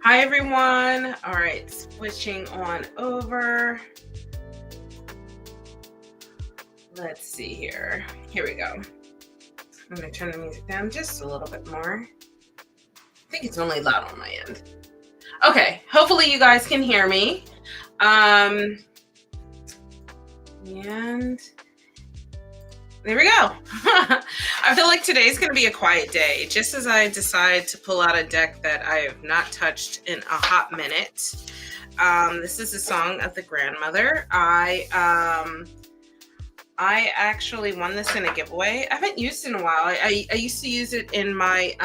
Hi everyone. All right, switching on over. Let's see here. Here we go. I'm going to turn the music down just a little bit more. I think it's only loud on my end. Okay, hopefully you guys can hear me. And there we go. I feel like today's going to be a quiet day, just as I decide to pull out a deck that I have not touched in a hot minute. This is a song of the grandmother. I actually won this in a giveaway. I haven't used it in a while. I used to use it in my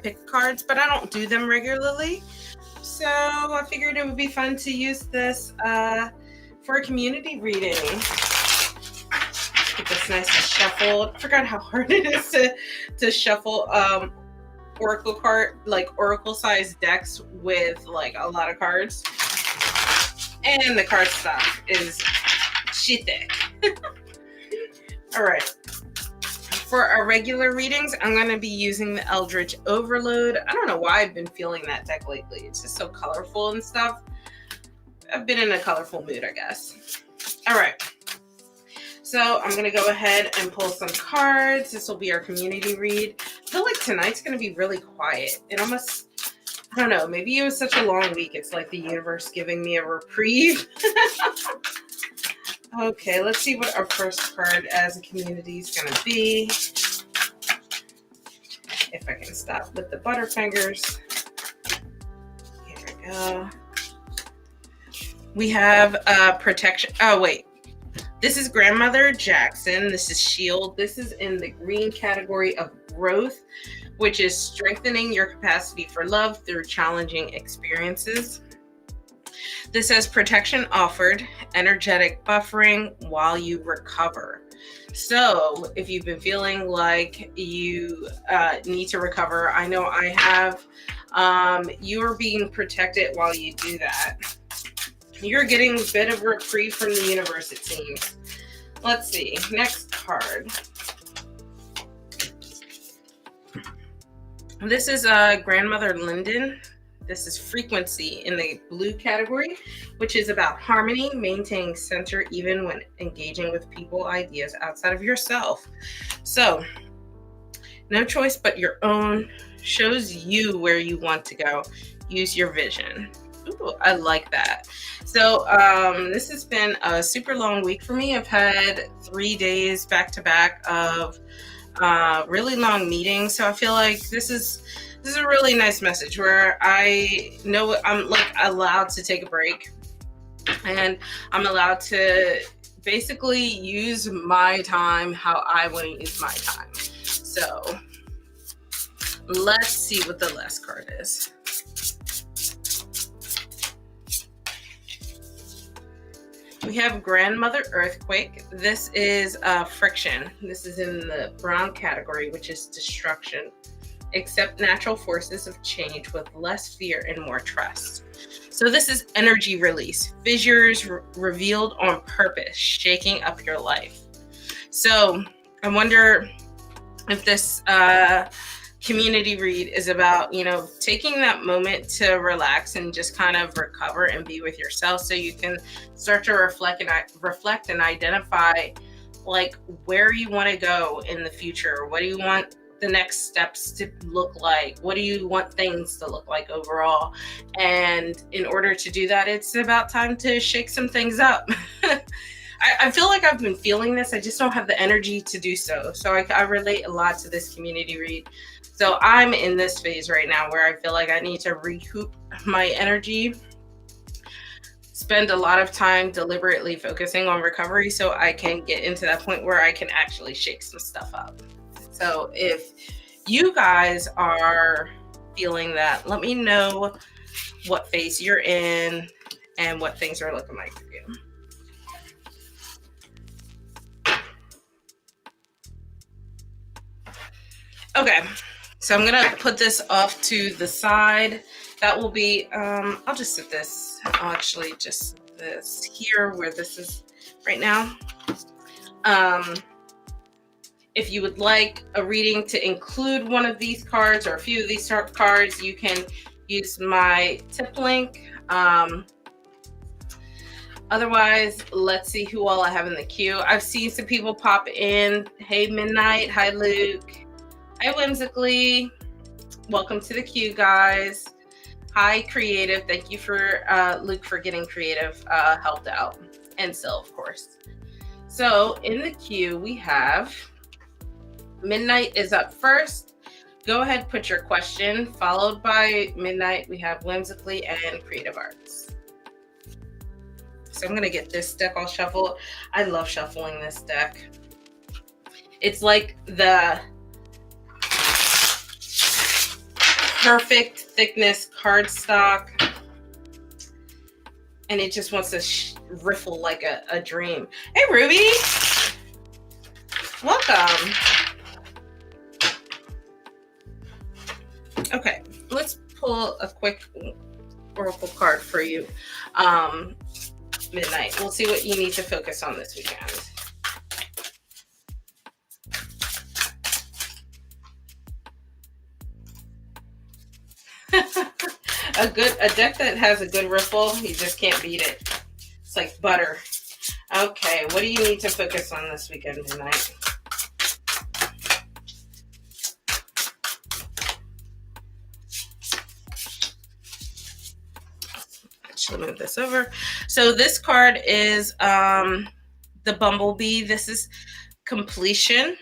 pick cards, but I don't do them regularly. So I figured it would be fun to use this for a community reading. Get this nice and shuffled. I forgot how hard it is to shuffle oracle sized decks with like a lot of cards. And the card stock is shit thick. All right. For our regular readings, I'm going to be using the Eldritch Overload. I don't know why I've been feeling that deck lately. It's just so colorful and stuff. I've been in a colorful mood, I guess. All right. So I'm going to go ahead and pull some cards. This will be our community read. I feel like tonight's going to be really quiet. It almost, I don't know, maybe it was such a long week. It's like the universe giving me a reprieve. Okay, let's see what our first card as a community is going to be. If I can stop with the butterfingers. Here we go. We have protection. Oh, wait. This is Grandmother Jackson. This is Shield. This is in the green category of growth, which is strengthening your capacity for love through challenging experiences. This says protection offered, energetic buffering while you recover. So if you've been feeling like you need to recover, I know I have, you're being protected while you do that. You're getting a bit of reprieve from the universe, it seems. Let's see. Next card. This is Grandmother Linden. This is frequency in the blue category, which is about harmony, maintaining center even when engaging with people, ideas outside of yourself. So, no choice but your own. Shows you where you want to go. Use your vision. Ooh, I like that. So this has been a super long week for me. I've had 3 days back to back of really long meetings. So I feel like this is a really nice message where I know I'm like allowed to take a break and I'm allowed to basically use my time how I want to use my time. So let's see what the last card is. We have Grandmother Earthquake. This is friction. This is in the brown category, which is destruction. Accept natural forces of change with less fear and more trust. So this is energy release. Fissures revealed on purpose, shaking up your life. So I wonder if this community read is about, taking that moment to relax and just kind of recover and be with yourself so you can start to reflect and identify like where you want to go in the future. What do you want the next steps to look like? What do you want things to look like overall? And in order to do that, it's about time to shake some things up. I feel like I've been feeling this. I just don't have the energy to do so. So I relate a lot to this community read. So I'm in this phase right now where I feel like I need to recoup my energy, spend a lot of time deliberately focusing on recovery so I can get into that point where I can actually shake some stuff up. So if you guys are feeling that, let me know what phase you're in and what things are looking like for you. Okay, so I'm gonna put this off to the side. That will be, I'll just set this, I'll actually just this here where this is right now. If you would like a reading to include one of these cards or a few of these cards, you can use my tip link. Otherwise, let's see who all I have in the queue. I've seen some people pop in. Hey, Midnight. Hi, Luke. Hi, Whimsically. Welcome to the queue, guys. Hi, Creative. Thank you for Luke for getting Creative helped out. And Sil, of course. So in the queue, we have Midnight is up first. Go ahead, put your question. Followed by Midnight, we have Whimsically and Creative Arts. So I'm going to get this deck all shuffled. I love shuffling this deck. It's like the perfect thickness cardstock. And it just wants to riffle like a dream. Hey, Ruby. Welcome. Okay, let's pull a quick oracle card for you. Midnight. We'll see what you need to focus on this weekend. A deck that has a good riffle, you just can't beat it. It's like butter. Okay, what do you need to focus on this weekend, Midnight? Actually, move this over. So this card is the Bumblebee. This is completion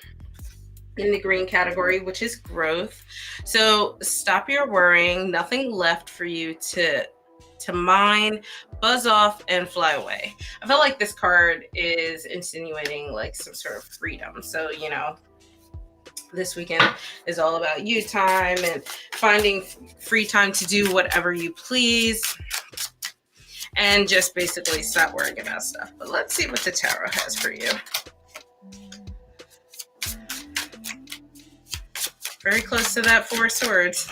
in the green category, which is growth. So stop your worrying. Nothing left for you to mine, buzz off, and fly away. I feel like this card is insinuating like some sort of freedom. So, you know, this weekend is all about you time and finding free time to do whatever you please and just basically stop worrying about stuff. But let's see what the tarot has for you. Very close to that Four of Swords.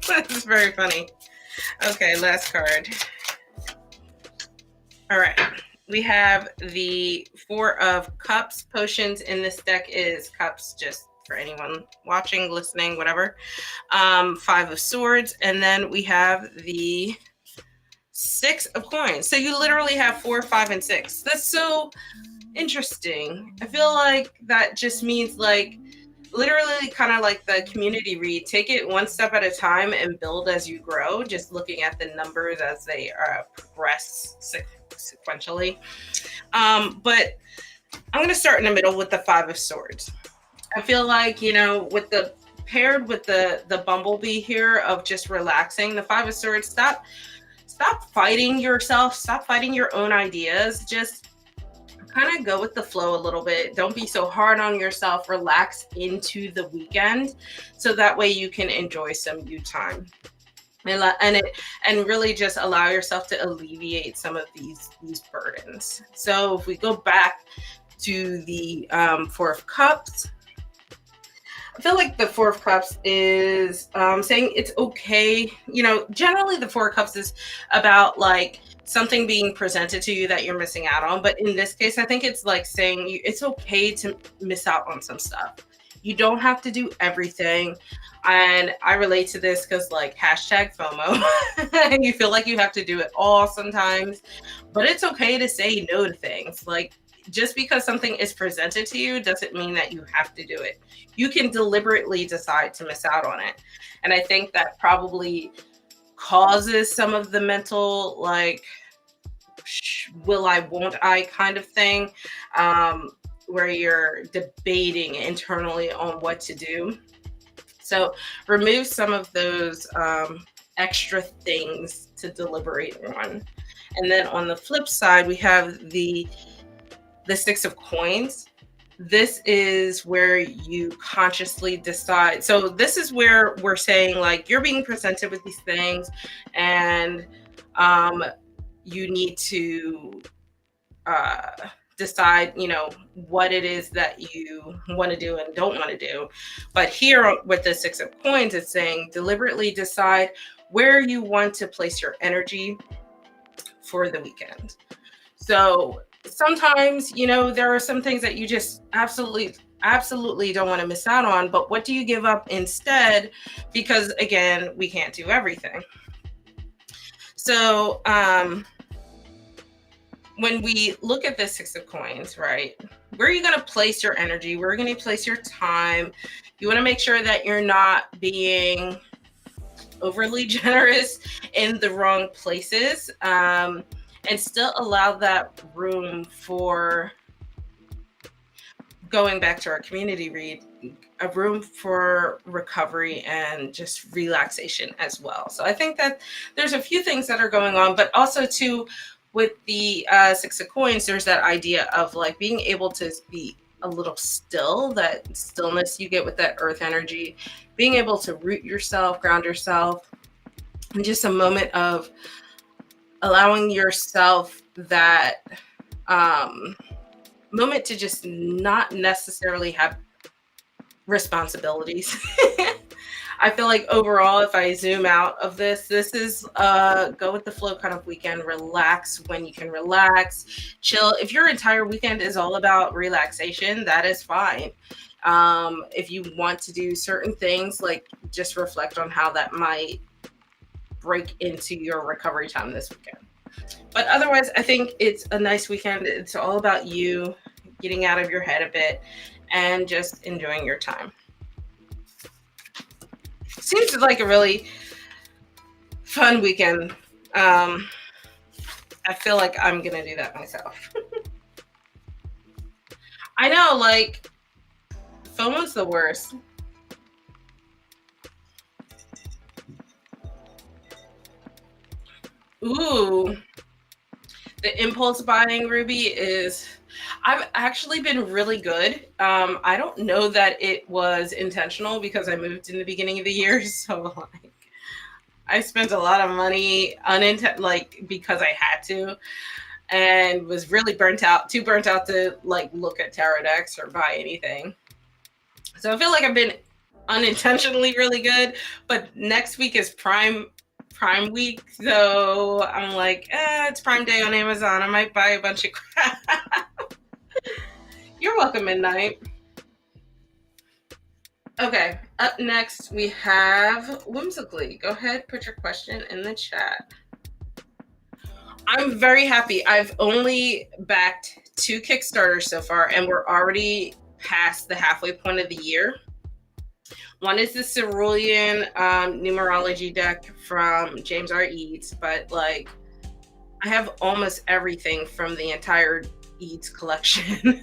That's very funny. Okay, last card. All right. We have the Four of Cups. Potions in this deck is cups, just for anyone watching, listening, whatever. Five of Swords. And then we have the Six of Coins. So you literally have 4, 5, and 6. That's so interesting. I feel like that just means like literally kind of like the community read. Take it one step at a time and build as you grow, just looking at the numbers as they progress sequentially. But I'm going to start in the middle with the Five of Swords. I feel like, you know, with the paired with the Bumblebee here of just relaxing, the Five of Swords, stop fighting yourself, stop fighting your own ideas, just kind of go with the flow a little bit. Don't be so hard on yourself. Relax into the weekend so that way you can enjoy some you time and really just allow yourself to alleviate some of these burdens. So if we go back to the Four of Cups, I feel like the Four of Cups is saying it's okay. You know, generally the Four of Cups is about like something being presented to you that you're missing out on. But in this case, I think it's like saying it's okay to miss out on some stuff. You don't have to do everything. And I relate to this because like hashtag FOMO. You feel like you have to do it all sometimes. But it's okay to say no to things. Like just because something is presented to you doesn't mean that you have to do it. You can deliberately decide to miss out on it. And I think that probably causes some of the mental like will I, won't I kind of thing, where you're debating internally on what to do. So remove some of those extra things to deliberate on. And then on the flip side, we have the Six of Coins. This is where you consciously decide. So this is where we're saying like you're being presented with these things and you need to decide, you know, what it is that you want to do and don't want to do. But here with the Six of Coins, it's saying deliberately decide where you want to place your energy for the weekend. So sometimes, there are some things that you just absolutely don't want to miss out on, but what do you give up instead? Because again, we can't do everything. So when we look at the Six of Coins, right, where are you going to place your energy? Where are you going to place your time? You want to make sure that you're not being overly generous in the wrong places, and still allow that room for, going back to our community read, a room for recovery and just relaxation as well. So I think that there's a few things that are going on, but also too, with the Six of Coins, there's that idea of like being able to be a little still, that stillness you get with that earth energy, being able to root yourself, ground yourself, and just a moment of allowing yourself that moment to just not necessarily have responsibilities. I feel like overall, if I zoom out of this is go with the flow kind of weekend. Relax when you can relax, chill. If your entire weekend is all about relaxation, that is fine. If you want to do certain things, like just reflect on how that might break into your recovery time this weekend. But otherwise, I think it's a nice weekend. It's all about you getting out of your head a bit and just enjoying your time. Seems like a really fun weekend. I feel like I'm gonna do that myself. I know, like, FOMO's the worst. Ooh, the impulse buying, Ruby, is, I've actually been really good. I don't know that it was intentional because I moved in the beginning of the year, so like I spent a lot of money like because I had to, and was really too burnt out to like look at tarot decks or buy anything. So I feel like I've been unintentionally really good, but next week is Prime week, so I'm like, it's Prime Day on Amazon. I might buy a bunch of crap. You're welcome, Midnight. Okay, up next we have Whimsically. Go ahead, put your question in the chat. I'm very happy. I've only backed 2 Kickstarters so far, and we're already past the halfway point of the year. One is the Cerulean numerology deck from James R. Eads, but like I have almost everything from the entire Eads collection.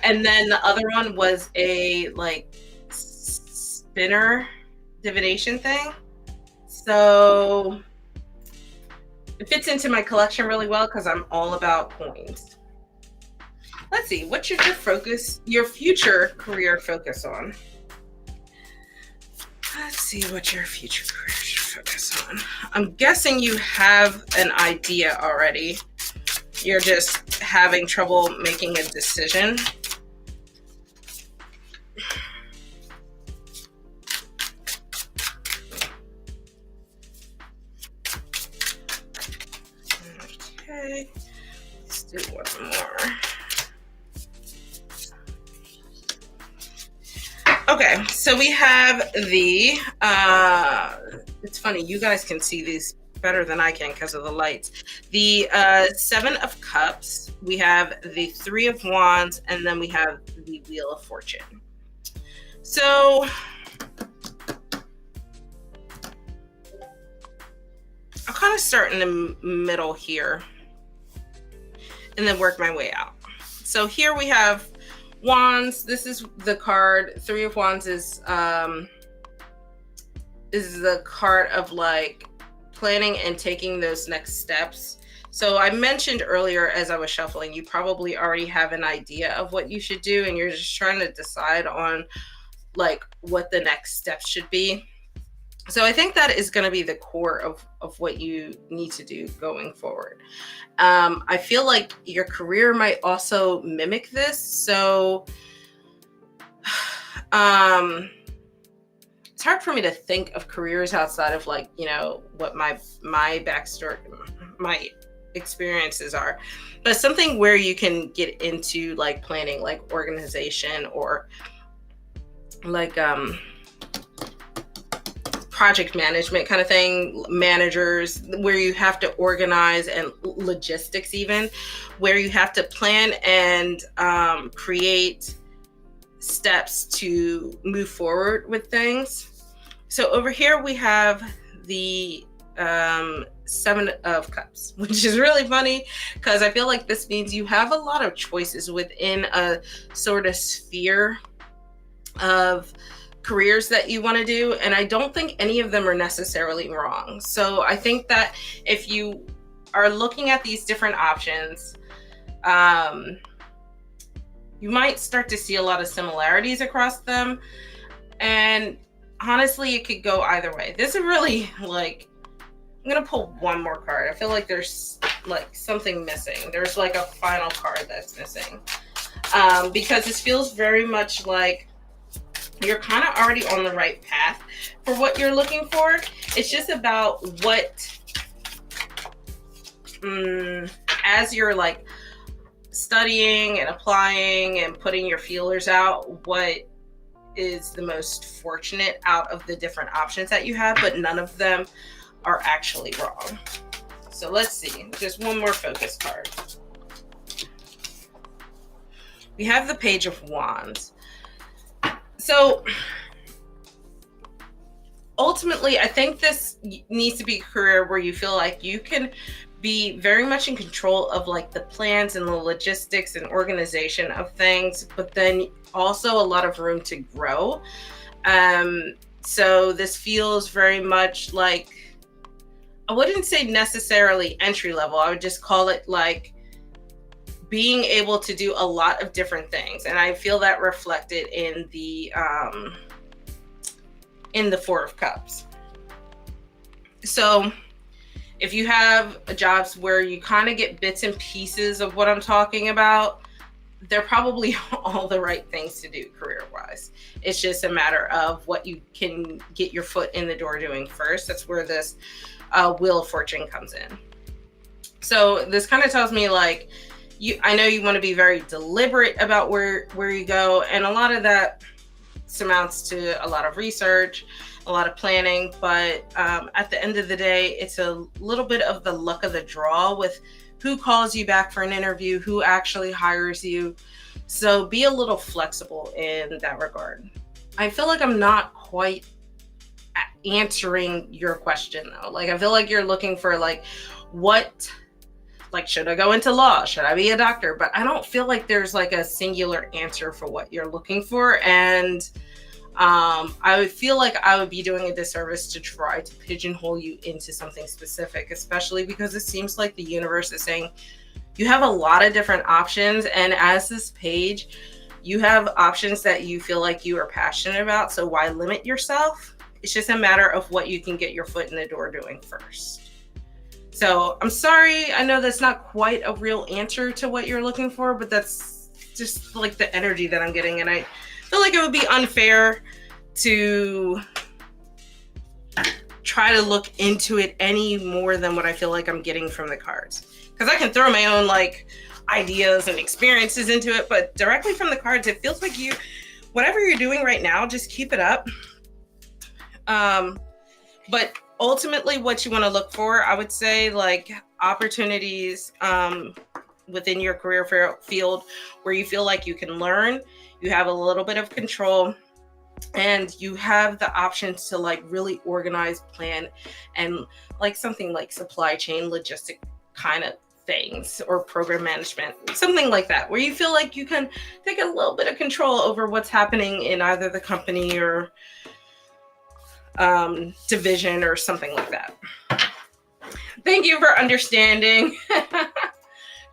And then the other one was a like spinner divination thing. So it fits into my collection really well because I'm all about coins. Let's see, what's your future career focus on? Let's see what your future career should focus on. I'm guessing you have an idea already. You're just having trouble making a decision. Okay, let's do one more. Okay, so we have the, it's funny, you guys can see these better than I can because of the lights. The 7 of Cups, we have the 3 of Wands, and then we have the Wheel of Fortune. So I'll kind of start in the middle here and then work my way out. So here we have Wands. This is the card. 3 of Wands is the card of like planning and taking those next steps. So I mentioned earlier as I was shuffling, you probably already have an idea of what you should do, and you're just trying to decide on like what the next steps should be. So I think that is going to be the core of what you need to do going forward. I feel like your career might also mimic this. So it's hard for me to think of careers outside of like, what my backstory, my experiences are, but something where you can get into like planning, like organization, or like project management kind of thing, managers, where you have to organize, and logistics even, where you have to plan and create steps to move forward with things. So over here we have the Seven of Cups, which is really funny because I feel like this means you have a lot of choices within a sort of sphere of careers that you want to do, and I don't think any of them are necessarily wrong. So I think that if you are looking at these different options, you might start to see a lot of similarities across them, and honestly it could go either way. This is really like, I'm gonna pull one more card. I feel like there's like something missing. There's like a final card that's missing, because this feels very much like you're kind of already on the right path for what you're looking for. It's just about what, as you're like studying and applying and putting your feelers out, what is the most fortunate out of the different options that you have, but none of them are actually wrong. So let's see, just one more focus card. We have the Page of Wands. So ultimately, I think this needs to be a career where you feel like you can be very much in control of like the plans and the logistics and organization of things, but then also a lot of room to grow. So this feels very much like, I wouldn't say necessarily entry level. I would just call it like being able to do a lot of different things. And I feel that reflected in the Four of Cups. So if you have jobs where you kind of get bits and pieces of what I'm talking about, they're probably all the right things to do career-wise. It's just a matter of what you can get your foot in the door doing first. That's where this Wheel of Fortune comes in. So this kind of tells me like, I know you want to be very deliberate about where you go, and a lot of that surmounts to a lot of research, a lot of planning, but at the end of the day, it's a little bit of the luck of the draw with who calls you back for an interview, who actually hires you. So be a little flexible in that regard. I feel like I'm not quite answering your question though. Like, I feel like you're looking for like, what, like, should I go into law? Should I be a doctor? But I don't feel like there's like a singular answer for what you're looking for. And I would feel like I would be doing a disservice to try to pigeonhole you into something specific, especially because it seems like the universe is saying you have a lot of different options. And as this page, you have options that you feel like you are passionate about. So why limit yourself? It's just a matter of what you can get your foot in the door doing first. So I'm sorry, I know that's not quite a real answer to what you're looking for, but that's just like the energy that I'm getting. And I feel like it would be unfair to try to look into it any more than what I feel like I'm getting from the cards. Because I can throw my own like ideas and experiences into it, but directly from the cards, it feels like you, whatever you're doing right now, just keep it up. But ultimately what you want to look for, I would say, like opportunities within your career field where you feel like you can learn, you have a little bit of control, and you have the options to like really organize, plan, and like something like supply chain logistic kind of things, or program management, something like that, where you feel like you can take a little bit of control over what's happening in either the company or division or something like that. Thank you for understanding.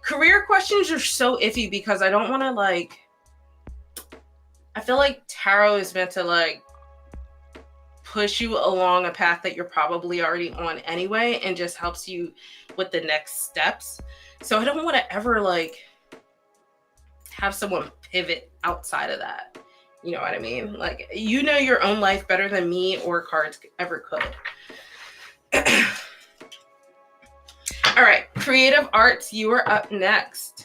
Career questions are so iffy because I don't want to like, I feel like tarot is meant to like push you along a path that you're probably already on anyway, and just helps you with the next steps. So I don't want to ever like have someone pivot outside of that. You know what I mean? Like, you know your own life better than me or cards ever could. All All right, creative arts, you are up next.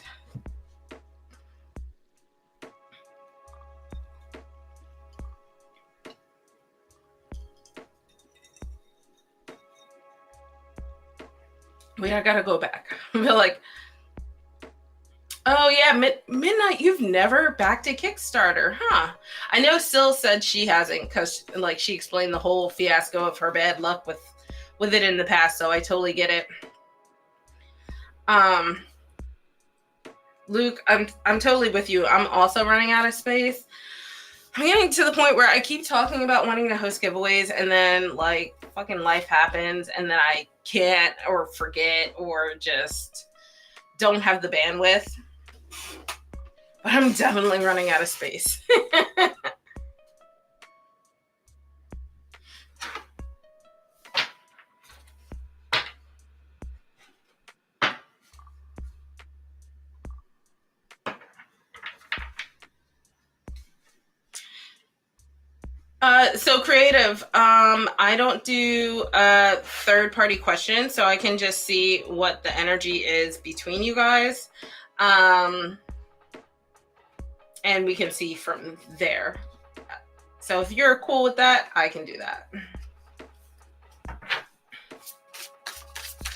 Wait, I gotta go back. I feel like, oh yeah, Midnight, you've never backed a Kickstarter, huh? I know Syl said she hasn't because like she explained the whole fiasco of her bad luck with it in the past, so I totally get it. Luke, I'm totally with you. I'm also running out of space. I'm getting to the point where I keep talking about wanting to host giveaways and then like fucking life happens and then I can't or forget or just don't have the bandwidth. But I'm definitely running out of space. So creative. I don't do third-party questions, so I can just see what the energy is between you guys. And we can see from there. So if you're cool with that, I can do that.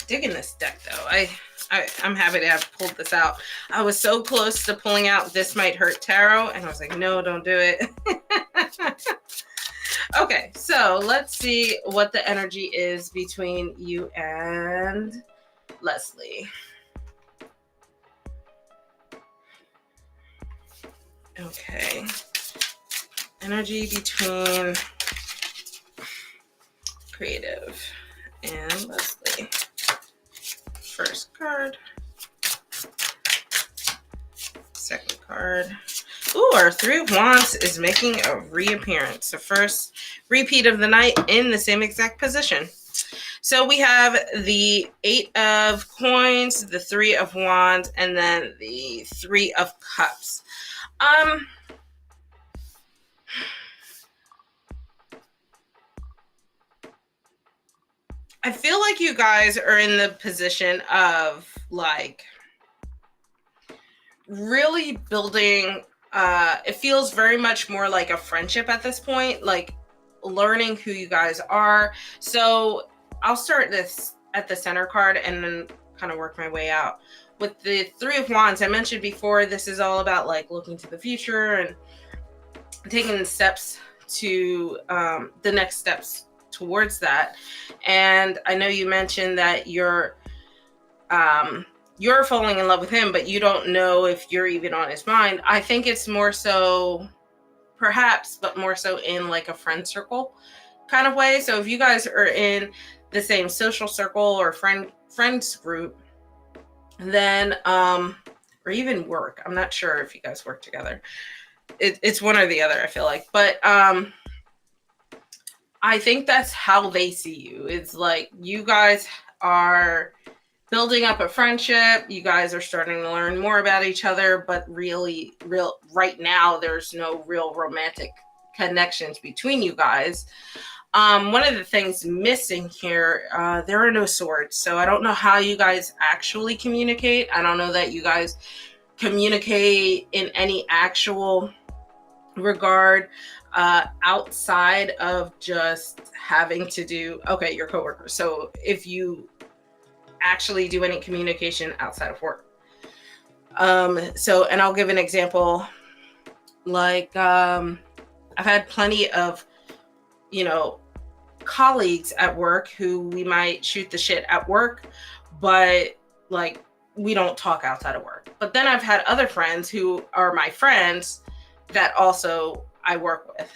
Digging this deck though. I'm happy to have pulled this out. I was so close to pulling out This Might Hurt Tarot, and I was like, no, don't do it. Okay, so let's see what the energy is between you and Leslie. Okay. Energy between creative and Leslie. First card. Second card. Ooh, our Three of Wands is making a reappearance. The first repeat of the night in the same exact position. So we have the Eight of Coins, the Three of Wands, and then the Three of Cups. I feel like you guys are in the position of like really building, it feels very much more like a friendship at this point, like learning who you guys are. So I'll start this at the center card and then kind of work my way out. With the Three of Wands, I mentioned before, this is all about like looking to the future and taking the steps to the next steps towards that. And I know you mentioned that you're falling in love with him, but you don't know if you're even on his mind. I think it's more so, perhaps, but more so in like a friend circle kind of way. So if you guys are in the same social circle or friends group, then or even work. I'm not sure if you guys work together. It's one or the other, I feel like. But I think that's how they see you. It's like you guys are building up a friendship. You guys are starting to learn more about each other, but really, right now, there's no real romantic connections between you guys. One of the things missing here, there are no swords. So I don't know how you guys actually communicate. I don't know that you guys communicate in any actual regard outside of just having to do, okay, your coworkers. So if you actually do any communication outside of work. So, and I'll give an example, like, I've had plenty of, colleagues at work who we might shoot the shit at work, but like, we don't talk outside of work. But then I've had other friends who are my friends that also I work with.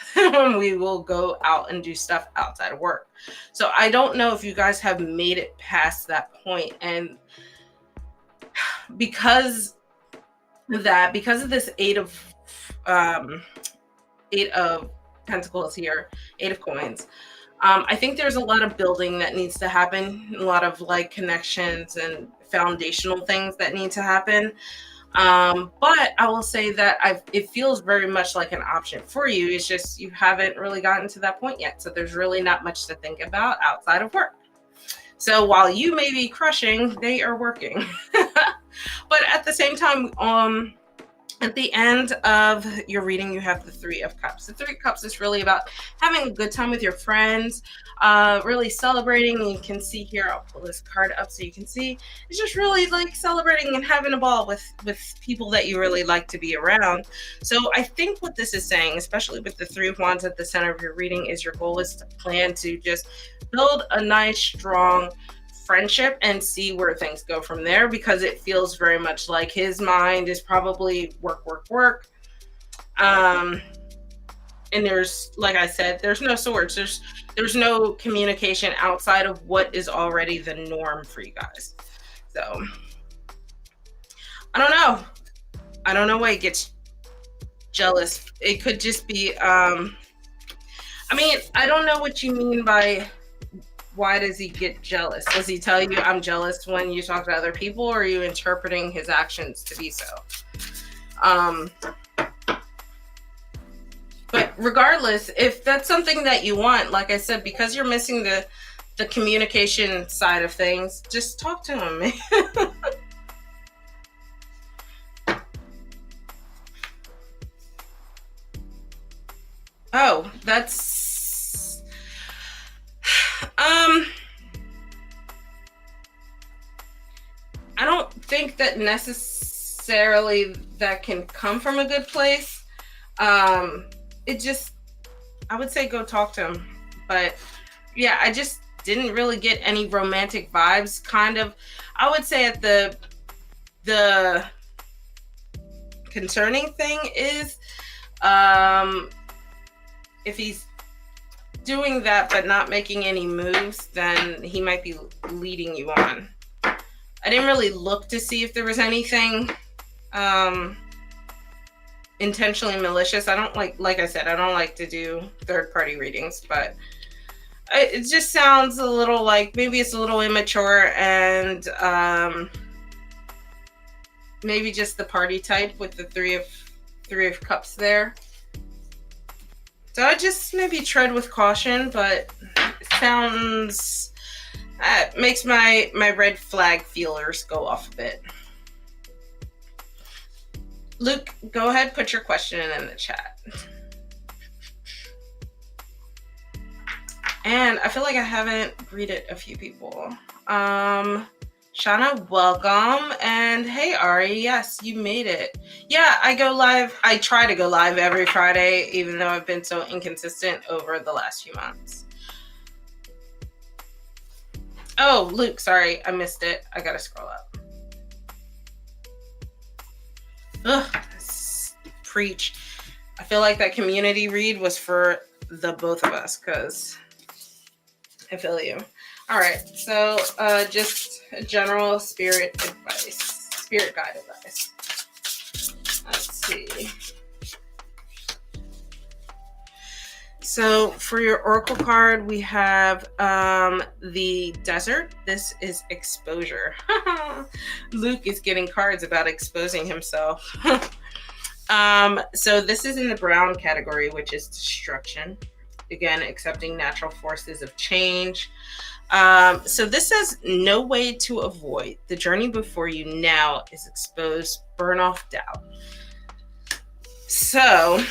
We will go out and do stuff outside of work. So I don't know if you guys have made it past that point. And because of this Eight of Pentacles here, Eight of Coins, I think there's a lot of building that needs to happen, a lot of like connections and foundational things that need to happen. But I will say that it feels very much like an option for you. It's just you haven't really gotten to that point yet. So there's really not much to think about outside of work. So while you may be crushing, they are working. But at the same time, at the end of your reading, you have the Three of Cups. The Three of Cups is really about having a good time with your friends, really celebrating. You can see here, I'll pull this card up so you can see. It's just really like celebrating and having a ball with people that you really like to be around. So I think what this is saying, especially with the Three of Wands at the center of your reading, is your goal is to plan to just build a nice, strong friendship and see where things go from there, because it feels very much like his mind is probably work. And there's, like I said, there's no swords, there's no communication outside of what is already the norm for you guys. So I don't know why he gets jealous. It could just be I mean, I don't know what you mean by why does he get jealous? Does he tell you I'm jealous when you talk to other people, or are you interpreting his actions to be so? But regardless, if that's something that you want, like I said, because you're missing the communication side of things, just talk to him. Oh, that's I don't think that necessarily that can come from a good place. It just, I would say go talk to him. But yeah, I just didn't really get any romantic vibes. Kind of, I would say at the concerning thing is, if he's doing that but not making any moves, then he might be leading you on. I didn't really look to see if there was anything intentionally malicious. I don't like I said, I don't like to do third-party readings, but it just sounds a little like maybe it's a little immature, and maybe just the party type with the three of cups there. So I just maybe tread with caution, but it sounds makes my red flag feelers go off a bit. Luke, go ahead, put your question in the chat. And I feel like I haven't greeted a few people. Shauna, welcome. And hey, Ari, yes, you made it. Yeah, I go live. I try to go live every Friday, even though I've been so inconsistent over the last few months. Oh, Luke, sorry, I missed it. I gotta scroll up. Ugh, preach. I feel like that community read was for the both of us, because I feel you. All right, so just a general spirit guide advice. Let's see. So for your oracle card, we have the desert. This is exposure. Luke is getting cards about exposing himself. So this is in the brown category, which is destruction. Again, accepting natural forces of change. So this says no way to avoid. The journey before you now is exposed, burn off doubt. So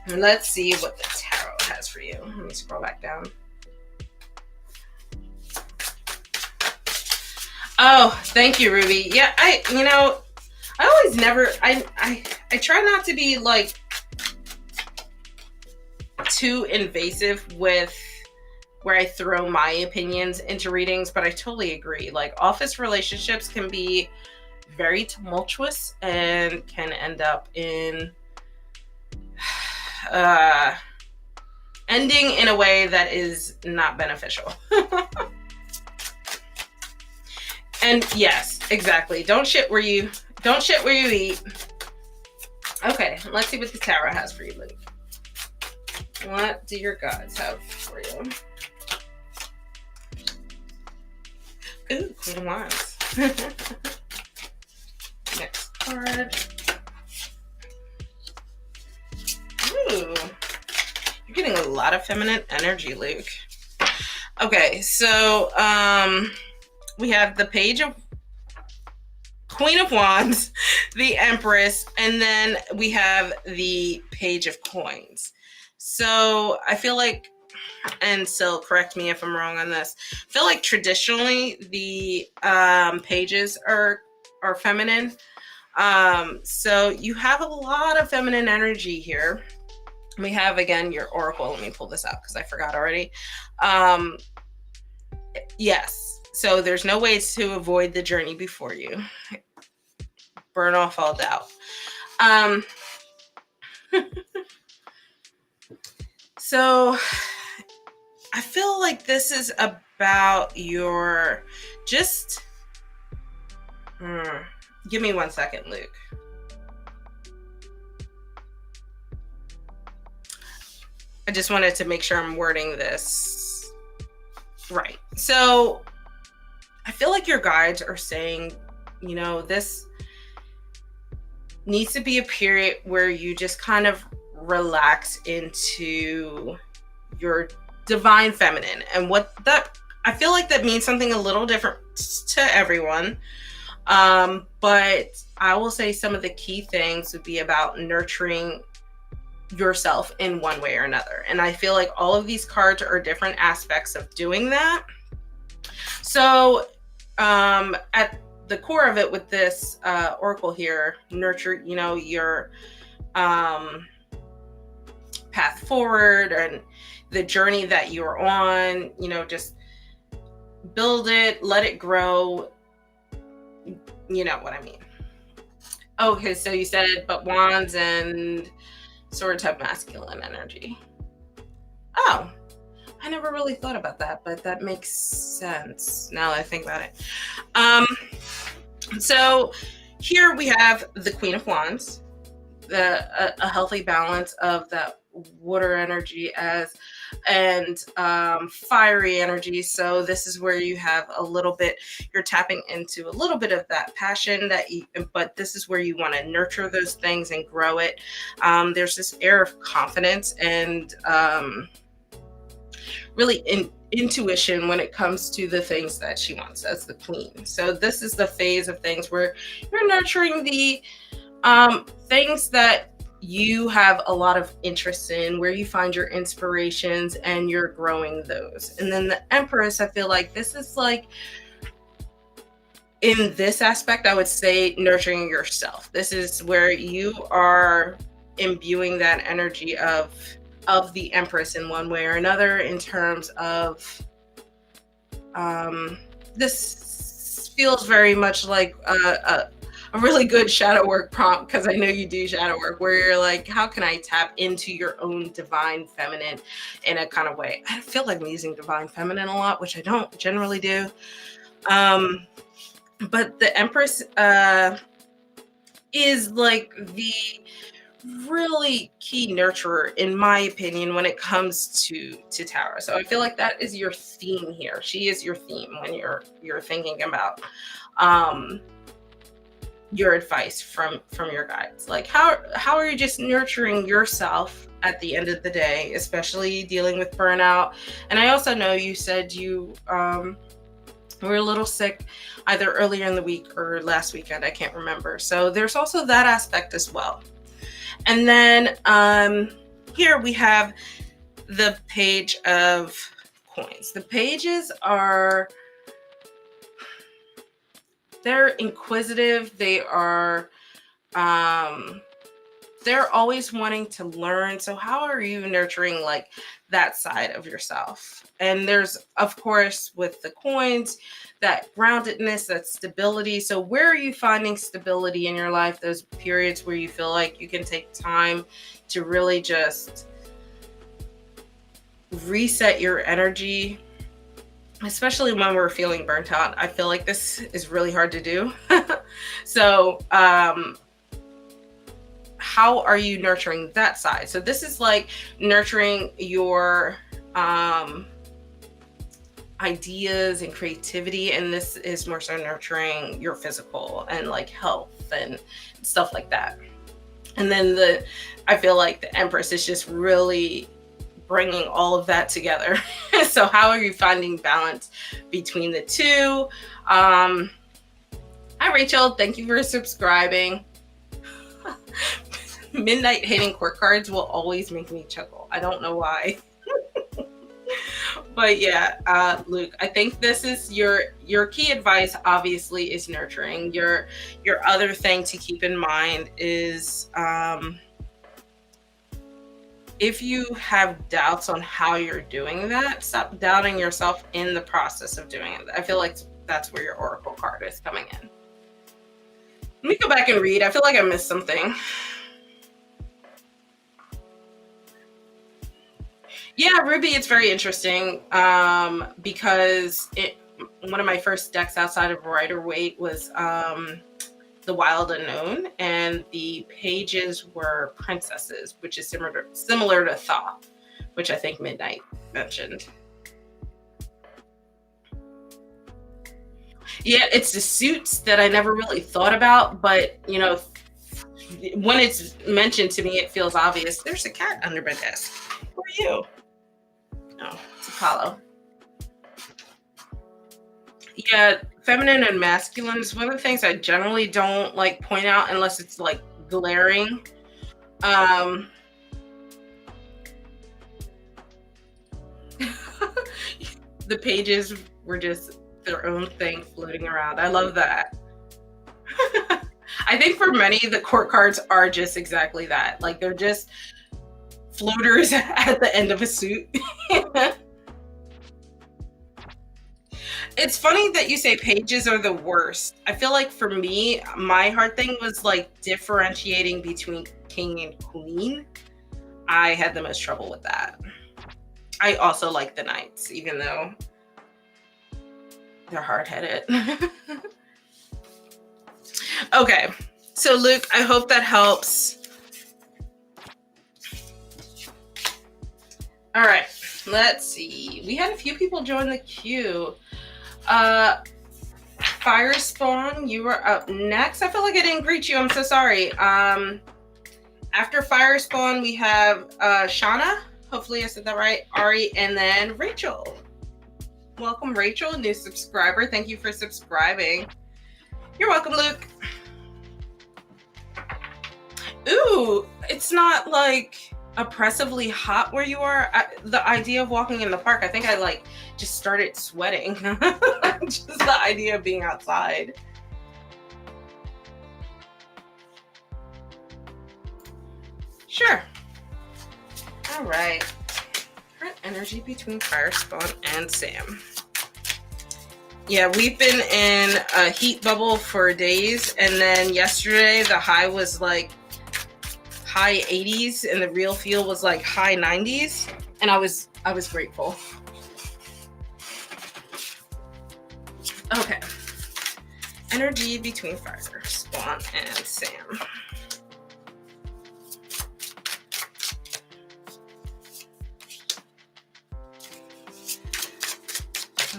let's see what the tarot has for you. Let me scroll back down. Oh, thank you, Ruby. Yeah, I always I try not to be like too invasive with where I throw my opinions into readings, but I totally agree. Like, office relationships can be very tumultuous and can end up in ending in a way that is not beneficial. And yes, exactly. Don't shit where you eat. Okay, let's see what the tarot has for you, Luke. What do your gods have for you? Ooh, Queen of Wands. Next card. Ooh. You're getting a lot of feminine energy, Luke. Okay, so we have the page of Queen of Wands, the Empress, and then we have the Page of Coins. So I feel like, and so correct me if I'm wrong on this, I feel like traditionally the pages are feminine. So you have a lot of feminine energy here. We have again your oracle. Let me pull this out because I forgot already. Yes. So there's no ways to avoid the journey before you. Burn off all doubt. So I feel like this is about your just. Give me 1 second, Luke. I just wanted to make sure I'm wording this right. So I feel like your guides are saying, you know, this needs to be a period where you just kind of relax into your divine feminine. And what that, I feel like that means something a little different to everyone. But I will say some of the key things would be about nurturing yourself in one way or another. And I feel like all of these cards are different aspects of doing that. So at the core of it with this oracle here, nurture, you know, your path forward and the journey that you're on, you know, just build it, let it grow. You know what I mean. Okay, so you said, but wands and swords have masculine energy. Oh, I never really thought about that, but that makes sense now that I think about it. So here we have the Queen of Wands, a healthy balance of that water energy and fiery energy. So this is where you have a little bit, you're tapping into a little bit of that passion but this is where you want to nurture those things and grow it. There's this air of confidence and really intuition when it comes to the things that she wants as the queen. So this is the phase of things where you're nurturing the things that you have a lot of interest in, where you find your inspirations and you're growing those. And then the Empress, I feel like this is like, in this aspect, I would say nurturing yourself. This is where you are imbuing that energy of the Empress in one way or another in terms of this feels very much like a really good shadow work prompt, because I know you do shadow work, where you're like, how can I tap into your own divine feminine in a kind of way? I feel like I'm using divine feminine a lot, which I don't generally do. But the Empress is like the really key nurturer, in my opinion, when it comes to tarot. So I feel like that is your theme here. She is your theme when you're thinking about your advice from your guides. Like how are you just nurturing yourself at the end of the day, especially dealing with burnout? And I also know you said you were a little sick either earlier in the week or last weekend, I can't remember. So there's also that aspect as well. And then here we have the Page of Coins. The pages are, they're inquisitive. They're always wanting to learn. So how are you nurturing like that side of yourself? And there's, of course, with the coins, that groundedness, that stability. So where are you finding stability in your life? Those periods where you feel like you can take time to really just reset your energy, especially when we're feeling burnt out. I feel like this is really hard to do. So how are you nurturing that side? So this is like nurturing your ideas and creativity, and this is more so nurturing your physical and like health and stuff like that. And then I feel like the Empress is just really bringing all of that together. So how are you finding balance between the two? Hi, Rachel. Thank you for subscribing. Midnight hitting court cards will always make me chuckle. I don't know why. But yeah, Luke, I think this is your key advice, obviously, is nurturing. Your other thing to keep in mind is if you have doubts on how you're doing that, stop doubting yourself in the process of doing it. I feel like that's where your oracle card is coming in. Let me go back and read. I feel like I missed something. Yeah, Ruby, it's very interesting because one of my first decks outside of Rider-Waite was the Wild Unknown, and the pages were princesses, which is similar to Thoth, which I think Midnight mentioned. Yeah, it's the suits that I never really thought about, but you know, when it's mentioned to me, it feels obvious. There's a cat under my desk. Who are you? Oh, it's Apollo. Yeah, feminine and masculine is one of the things I generally don't like point out unless it's like glaring. The pages were just their own thing floating around. I love that. I think for many, the court cards are just exactly that. Like they're just floaters at the end of a suit. It's funny that you say pages are the worst. I feel like for me, my hard thing was like differentiating between king and queen. I had the most trouble with that. I also like the knights, even though they're hard-headed. Okay, so Luke, I hope that helps. All right, let's see. We had a few people join the queue. Fire Spawn, you were up next. I feel like I didn't greet you. I'm so sorry. After Fire Spawn, we have Shauna. Hopefully I said that right. Ari, and then Rachel. Welcome, Rachel, new subscriber. Thank you for subscribing. You're welcome, Luke. Ooh, it's not like oppressively hot where you are. The idea of walking in the park, I think I like just started sweating. Just the idea of being outside. Sure. All right. Current energy between Fire Spawn and Sam. Yeah, we've been in a heat bubble for days, and then yesterday the high was like high 80s and the real feel was like high 90s, and I was grateful. Okay. Energy between Fire Spawn and Sam.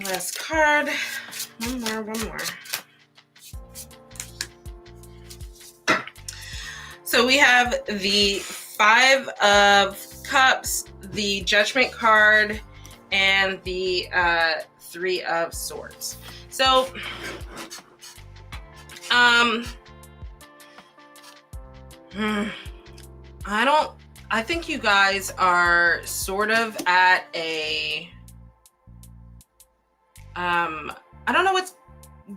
Last card. One more. So we have the 5 of Cups, the Judgment card, and the 3 of Swords. So, I think you guys are sort of at a, I don't know what's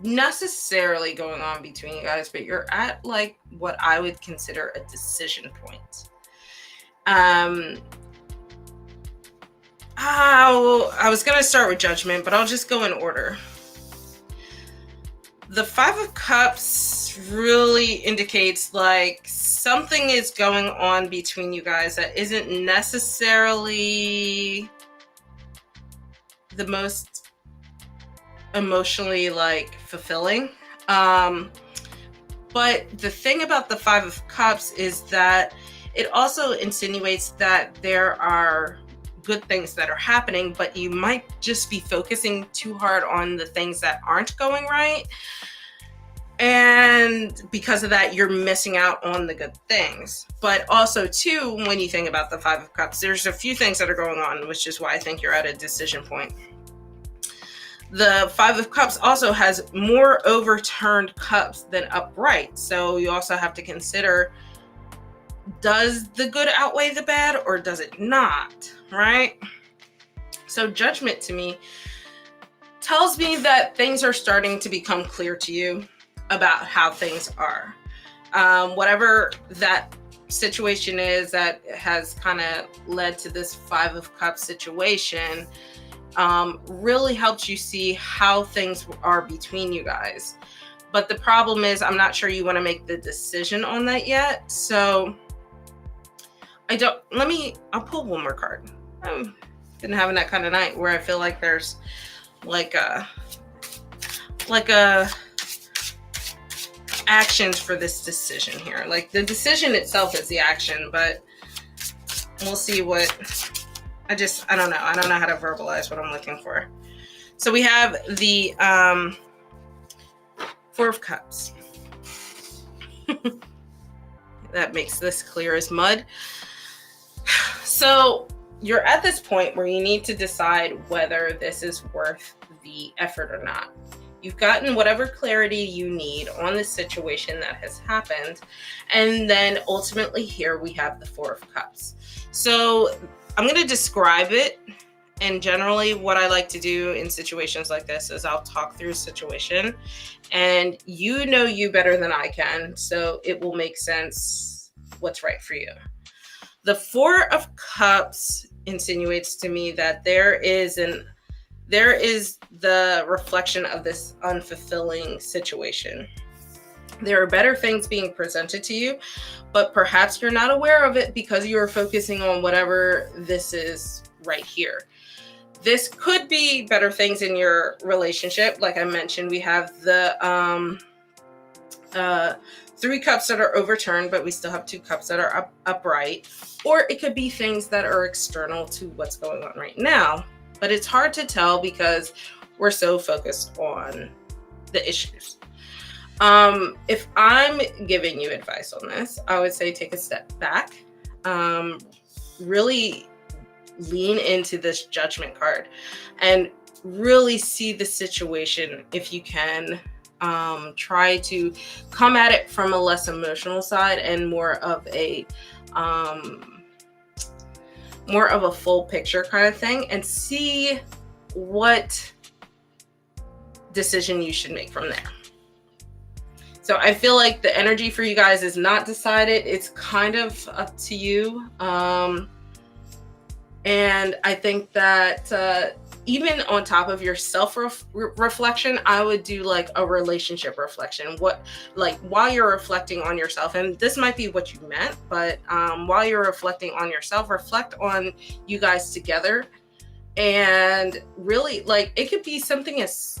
necessarily going on between you guys, but you're at like what I would consider a decision point. I was going to start with Judgment, but I'll just go in order. The 5 of Cups really indicates like something is going on between you guys that isn't necessarily the most emotionally like fulfilling. But the thing about the 5 of Cups is that it also insinuates that there are good things that are happening, but you might just be focusing too hard on the things that aren't going right. And because of that, you're missing out on the good things. But also, too, when you think about the Five of Cups, there's a few things that are going on, which is why I think you're at a decision point. The Five of Cups also has more overturned cups than upright. So you also have to consider, does the good outweigh the bad or does it not, right? So Judgment to me tells me that things are starting to become clear to you about how things are. Whatever that situation is that has kind of led to this Five of Cups situation really helps you see how things are between you guys. But the problem is, I'm not sure you want to make the decision on that yet. So I'll pull one more card. I've been having that kind of night where I feel like there's like a actions for this decision here. Like the decision itself is the action, but we'll see what I don't know. I don't know how to verbalize what I'm looking for. So we have the Four of Cups. That makes this clear as mud. So you're at this point where you need to decide whether this is worth the effort or not. You've gotten whatever clarity you need on the situation that has happened. And then ultimately here we have the Four of Cups. So I'm going to describe it. And generally what I like to do in situations like this is I'll talk through a situation and you know you better than I can. So it will make sense what's right for you. The Four of Cups insinuates to me that there is the reflection of this unfulfilling situation. There are better things being presented to you, but perhaps you're not aware of it because you are focusing on whatever this is right here. This could be better things in your relationship. Like I mentioned, we have the Three Cups that are overturned, but we still have Two Cups that are upright. Or it could be things that are external to what's going on right now. But it's hard to tell because we're so focused on the issues. If I'm giving you advice on this, I would say take a step back. Really lean into this Judgment card and really see the situation if you can. Try to come at it from a less emotional side and more of a full picture kind of thing, and see what decision you should make from there. So I feel like the energy for you guys is not decided. It's kind of up to you. And I think that even on top of your self-reflection, I would do like a relationship reflection. While you're reflecting on yourself, and this might be what you meant, but while you're reflecting on yourself, reflect on you guys together. And really, like, it could be something as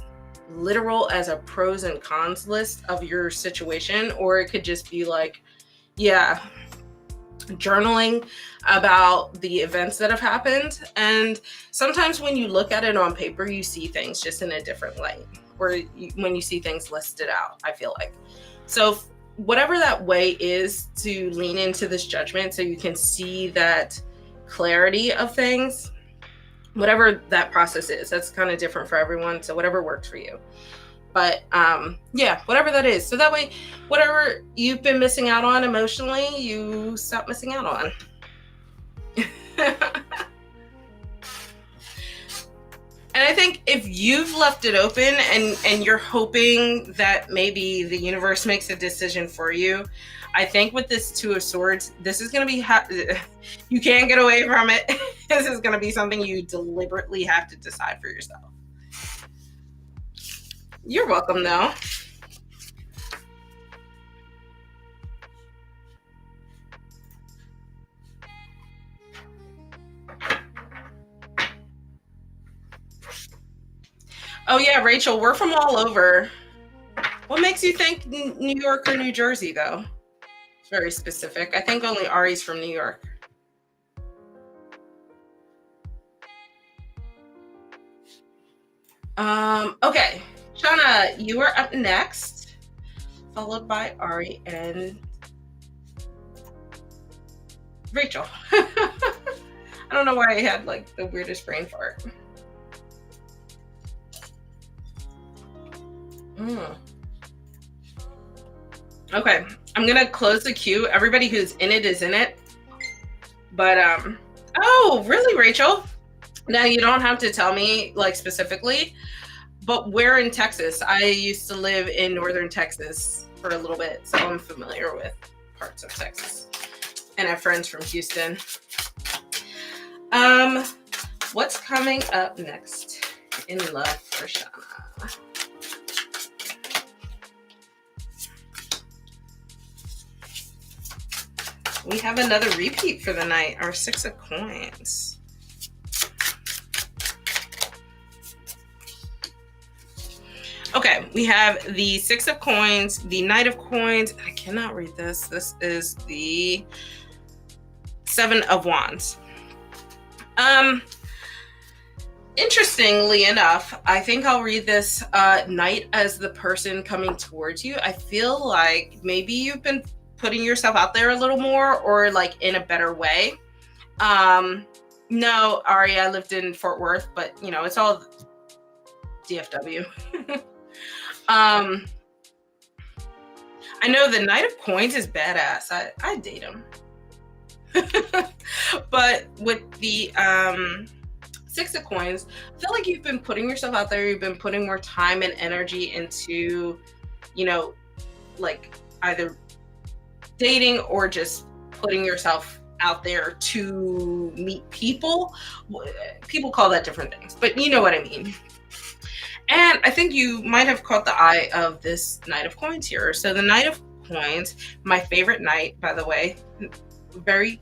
literal as a pros and cons list of your situation, or it could just be like, yeah, journaling about the events that have happened. And sometimes when you look at it on paper, you see things just in a different light, or when you see things listed out, I feel like. So whatever that way is to lean into this Judgment so you can see that clarity of things, whatever that process is, that's kind of different for everyone. So whatever works for you. But yeah, whatever that is. So that way, whatever you've been missing out on emotionally, you stop missing out on. And I think if you've left it open and you're hoping that maybe the universe makes a decision for you, I think with this Two of Swords, this is going to be, you can't get away from it. This is going to be something you deliberately have to decide for yourself. You're welcome, though. Oh, yeah, Rachel, we're from all over. What makes you think New York or New Jersey, though? It's very specific. I think only Ari's from New York. Okay. Shauna, you are up next. followed by Ari and Rachel. I don't know why I had like the weirdest brain fart. Okay, I'm gonna close the queue. Everybody who's in it is in it. But oh, really, Rachel? Now you don't have to tell me like specifically, but where in Texas? I used to live in northern Texas for a little bit, so I'm familiar with parts of Texas. And I have friends from Houston. What's coming up next in love for Shauna? We have another repeat for the night, our 6 of coins. Okay, we have the 6 of coins, the Knight of coins. I cannot read this. This is the 7 of wands. Interestingly enough, I think I'll read this Knight as the person coming towards you. I feel like maybe you've been putting yourself out there a little more, or like in a better way. No, Ari, I lived in Fort Worth, but you know, it's all DFW. I know the Knight of coins is badass. I date him. But with the 6 of coins, I feel like you've been putting yourself out there. You've been putting more time and energy into, you know, like either dating or just putting yourself out there to meet people. People call that different things, but you know what I mean. And I think you might have caught the eye of this Knight of coins here. So the Knight of coins, my favorite knight, by the way, very.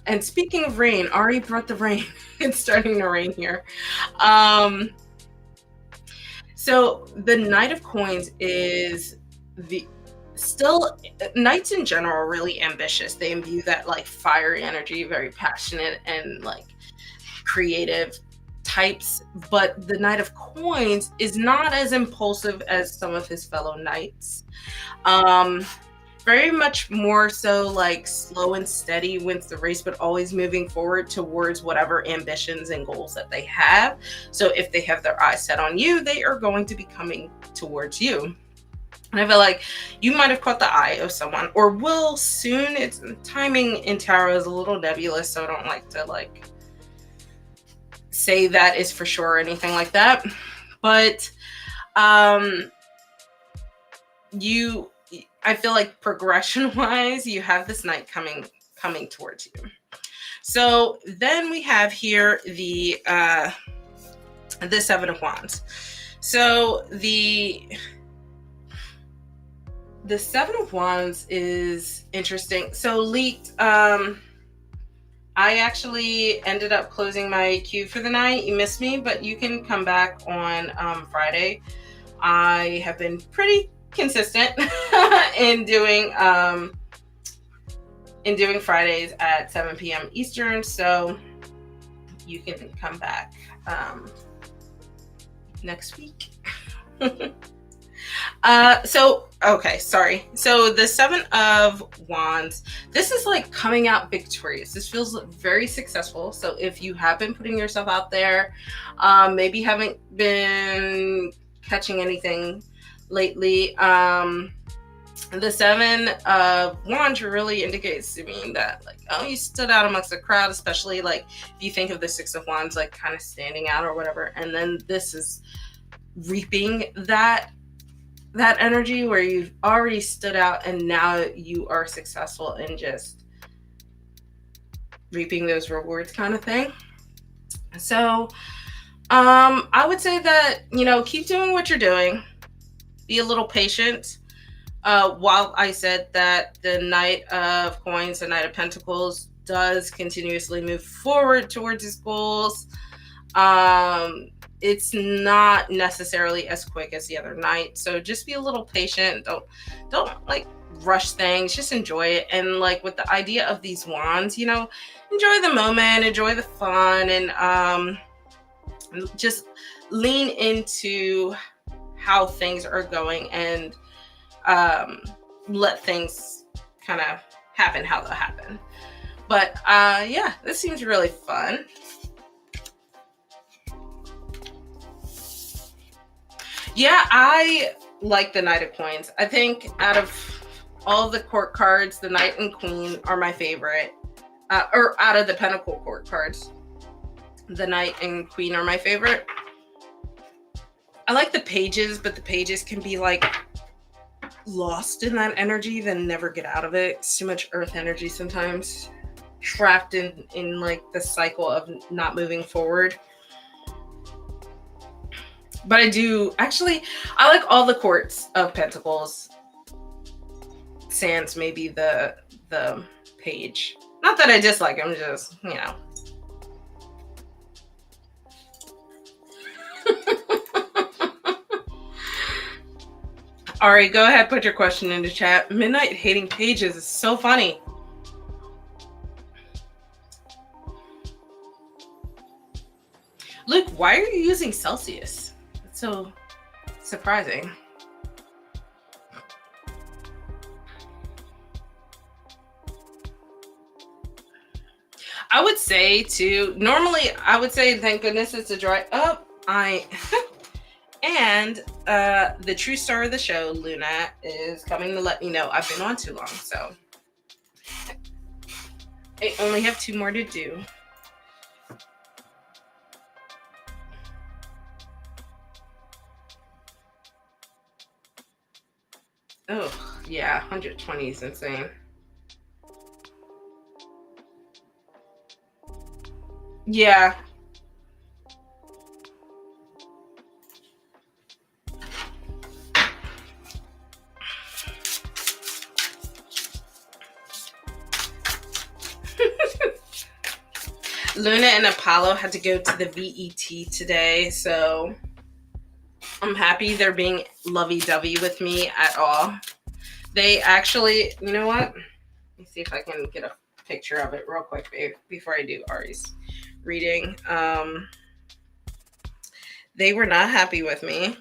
And speaking of rain, Ari brought the rain. It's starting to rain here. So the Knight of coins is knights in general are really ambitious. They imbue that like fiery energy, very passionate and like creative types. But the Knight of coins is not as impulsive as some of his fellow knights. Very much more so like slow and steady wins the race, but always moving forward towards whatever ambitions and goals that they have. So if they have their eyes set on you, they are going to be coming towards you. And I feel like you might have caught the eye of someone, or will soon. It's timing in tarot is a little nebulous, so I don't like to like say that is for sure or anything like that. But I feel like progression wise, you have this knight coming towards you. So then we have here the 7 of wands. So the 7 of wands is interesting. So leaked, I actually ended up closing my queue for the night. You missed me, but you can come back on Friday. I have been pretty consistent in doing Fridays at 7 p.m. Eastern, so you can come back next week. So the 7 of wands, this is like coming out victorious. This feels very successful. So if you have been putting yourself out there, maybe haven't been catching anything lately, the 7 of wands really indicates to me that like, oh, you stood out amongst the crowd, especially like if you think of the 6 of wands like kind of standing out or whatever, and then this is reaping that energy where you've already stood out and now you are successful in just reaping those rewards kind of thing. So I would say that, you know, keep doing what you're doing. Be a little patient. While I said that the Knight of coins, the Knight of pentacles does continuously move forward towards his goals, it's not necessarily as quick as the other knight. So just be a little patient. Don't like rush things. Just enjoy it. And like with the idea of these wands, you know, enjoy the moment, enjoy the fun, and just lean into how things are going, and let things kind of happen how they'll happen. But yeah, this seems really fun. Yeah, I like the Knight of Coins. I think out of all the court cards, the Knight and Queen are my favorite. Or out of the Pentacle court cards, the Knight and Queen are my favorite. I like the pages, but the pages can be like lost in that energy, then never get out of it. It's too much earth energy sometimes. Trapped in like the cycle of not moving forward. But I do actually, I like all the courts of Pentacles. Sans maybe the page. Not that I dislike them, just, you know. Ari, go ahead, put your question into chat. Midnight hating pages is so funny. Luke, why are you using Celsius? That's so surprising. I would say too, normally I would say thank goodness it's a dry up. And the true star of the show, Luna, is coming to let me know I've been on too long. So I only have 2 more to do. Oh, yeah, 120 is insane. Yeah. Luna and Apollo had to go to the VET today, so I'm happy they're being lovey-dovey with me at all. They actually, you know what? Let me see if I can get a picture of it real quick before I do Ari's reading. They were not happy with me.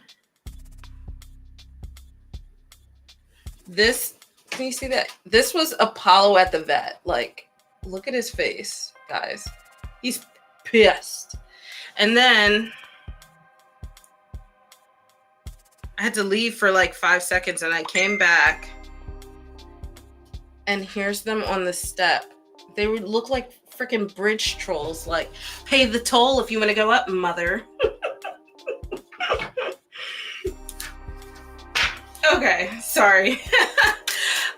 This, can you see that? This was Apollo at the vet. Like, look at his face, guys. He's pissed. And then I had to leave for like 5 seconds and I came back and here's them on the step. They would look like freaking bridge trolls, like, pay the toll if you want to go up, mother. Okay, sorry.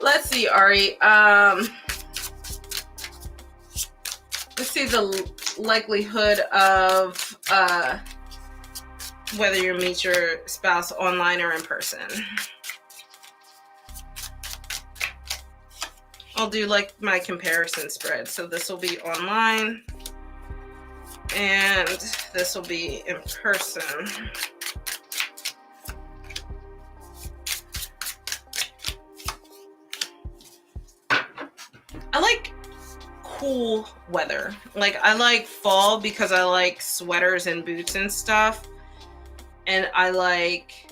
Let's see, Ari. Let's see the likelihood of whether you meet your spouse online or in person. I'll do like my comparison spread. So this will be online and this will be in person. I like cool weather. Like, I like fall because I like sweaters and boots and stuff. And I like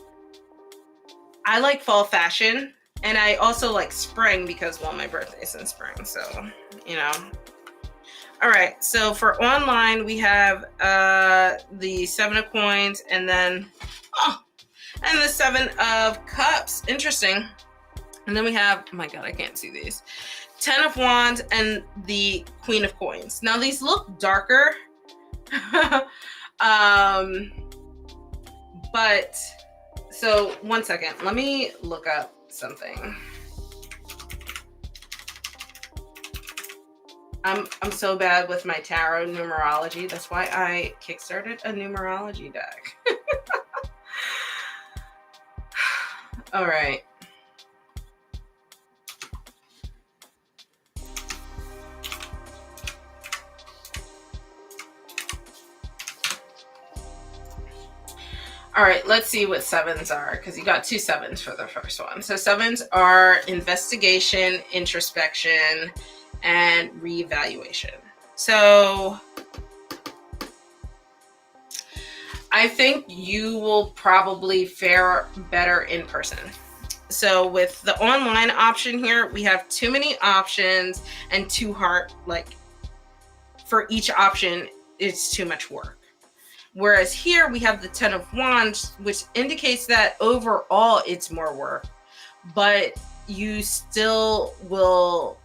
fall fashion. And I also like spring because, well, my birthday's in spring. So, you know. All right. So for online, we have the 7 of coins and then, and the 7 of cups. Interesting. And then we have, oh my God, I can't see these. 10 of wands and the Queen of coins. Now these look darker. But so 1 second, let me look up something. I'm so bad with my tarot numerology. That's why I kickstarted a numerology deck. All right. All right, let's see what 7s are, because you got 2 7s for the first one. So 7s are investigation, introspection, and reevaluation. So I think you will probably fare better in person. So with the online option here, we have too many options and too hard, like for each option, it's too much work. Whereas here we have the 10 of Wands, which indicates that overall it's more work, but you still will,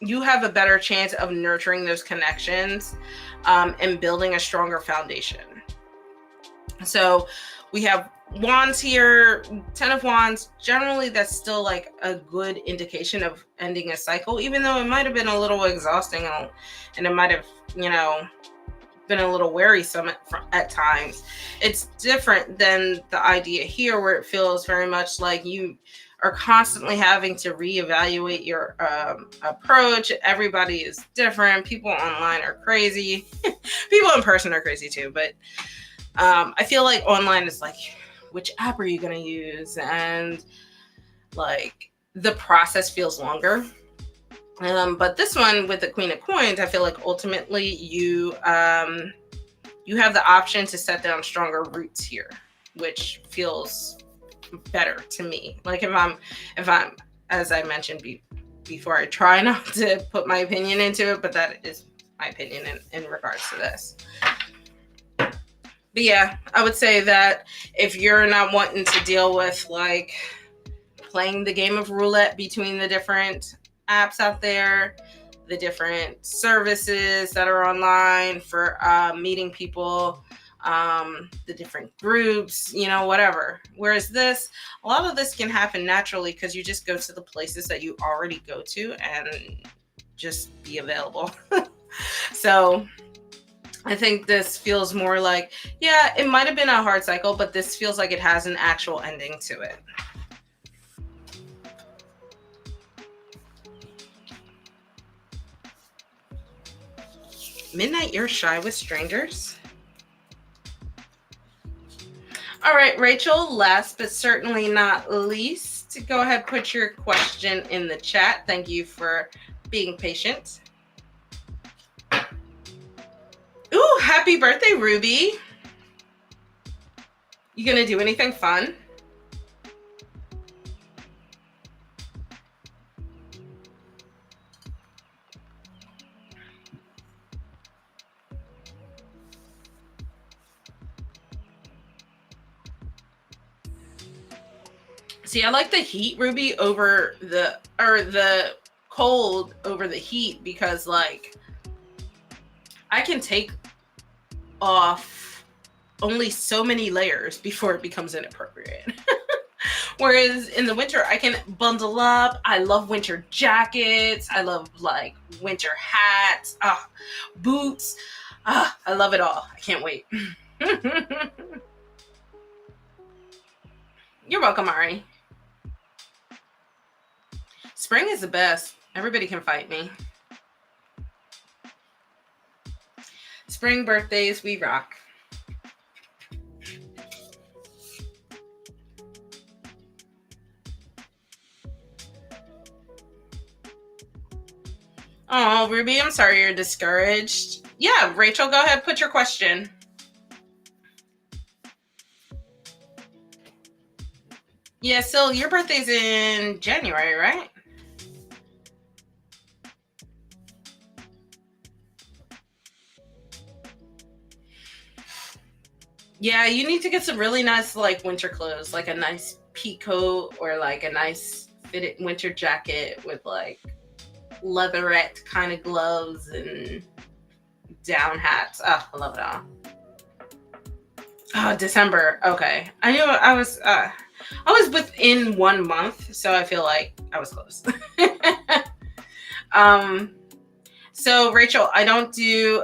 you have a better chance of nurturing those connections and building a stronger foundation. So we have Wands here, 10 of Wands. Generally, that's still like a good indication of ending a cycle, even though it might have been a little exhausting and it might have, you know, been a little wearisome at times. It's different than the idea here where it feels very much like you are constantly having to reevaluate your approach. Everybody is different. People online are crazy. People in person are crazy too, but I feel like online is like, which app are you going to use? And like the process feels longer. But this one with the Queen of Coins, I feel like ultimately you have the option to set down stronger roots here, which feels better to me. Like if I'm, as I mentioned before, I try not to put my opinion into it, but that is my opinion in regards to this. But yeah, I would say that if you're not wanting to deal with like playing the game of roulette between the different apps out there, the different services that are online for meeting people, the different groups, you know, whatever. Whereas this, a lot of this can happen naturally because you just go to the places that you already go to and just be available. So I think this feels more like, yeah, it might have been a hard cycle, but this feels like it has an actual ending to it. Midnight, you're shy with strangers? All right, Rachel, last but certainly not least, go ahead, put your question in the chat. Thank you for being patient. Ooh, happy birthday, Ruby. You gonna do anything fun? See, I like the heat, Ruby, over the cold over the heat because like I can take off only so many layers before it becomes inappropriate. Whereas in the winter, I can bundle up. I love winter jackets. I love like winter hats, boots. I love it all. I can't wait. You're welcome, Ari. Spring is the best. Everybody can fight me. Spring birthdays, we rock. Oh, Ruby, I'm sorry you're discouraged. Yeah, Rachel, go ahead, put your question. Yeah, Sil, your birthday's in January, right? Yeah, you need to get some really nice like winter clothes, like a nice pea coat or like a nice fitted winter jacket with like leatherette kind of gloves and down hats. Oh, I love it all. Oh, December. Okay. I knew I was within 1 month, so I feel like I was close. So Rachel, I don't do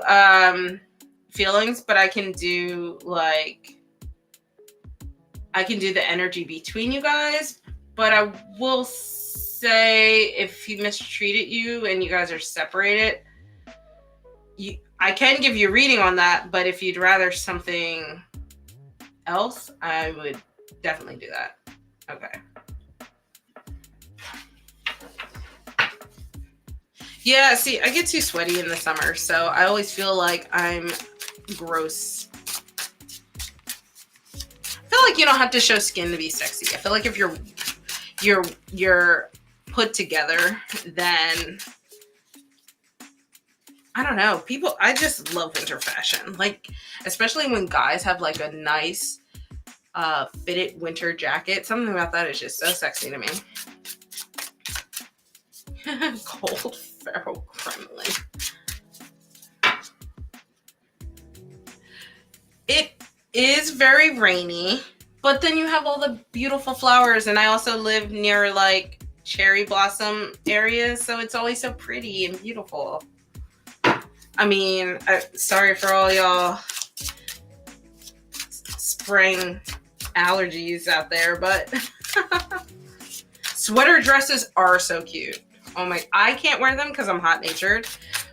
feelings, but I can do the energy between you guys. But I will say if he mistreated you and you guys are separated, I can give you a reading on that, but if you'd rather something else, I would definitely do that. Okay. Yeah, see, I get too sweaty in the summer, so I always feel like I'm gross. I feel like you don't have to show skin to be sexy. I feel like if you're you're put together, then I don't know. I just love winter fashion. Like, especially when guys have like a nice fitted winter jacket. Something about that is just so sexy to me. Cold Pharaoh Kremlin. It is very rainy, but then you have all the beautiful flowers, and I also live near like cherry blossom areas, so it's always so pretty and beautiful. I mean, sorry for all y'all spring allergies out there, but sweater dresses are so cute. Oh my, I can't wear them because I'm hot natured,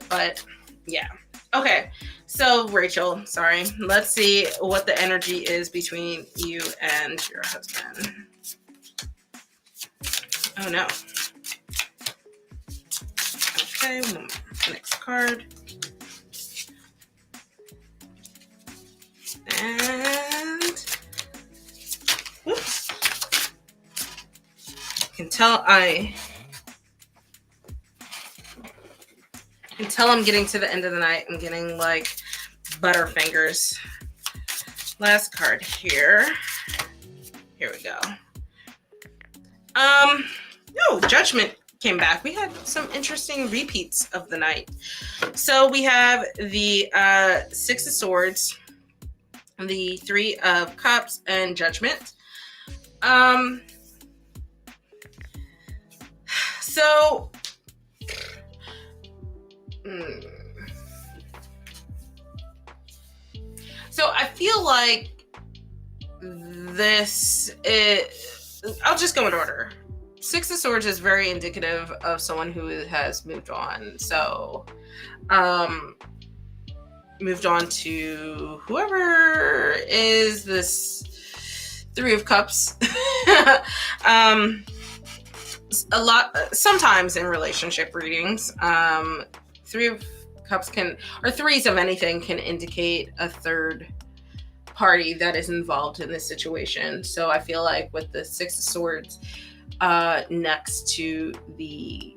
but yeah. Okay, so Rachel, sorry, let's see what the energy is between you and your husband. Oh no. Okay, next card. And whoops. I can tell I'm getting to the end of the night. I'm getting like butterfingers. Last card here. Here we go. No, Judgment came back. We had some interesting repeats of the night. So we have the Six of Swords, the Three of Cups, and Judgment. So I feel like I'll just go in order. Six of Swords is very indicative of someone who has moved on. So, moved on to whoever is this Three of Cups. Sometimes in relationship readings, Three of Cups or threes of anything can indicate a third party that is involved in this situation. So I feel like with the Six of Swords next to the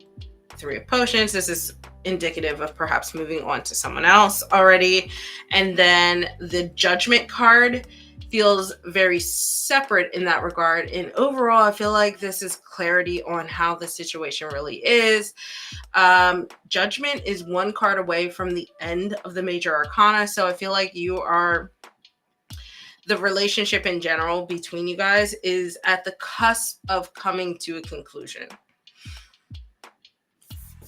Three of Potions, this is indicative of perhaps moving on to someone else already. And then the Judgment card feels very separate in that regard. And overall, I feel like this is clarity on how the situation really is. Judgment is one card away from the end of the major arcana. So I feel like the relationship in general between you guys is at the cusp of coming to a conclusion.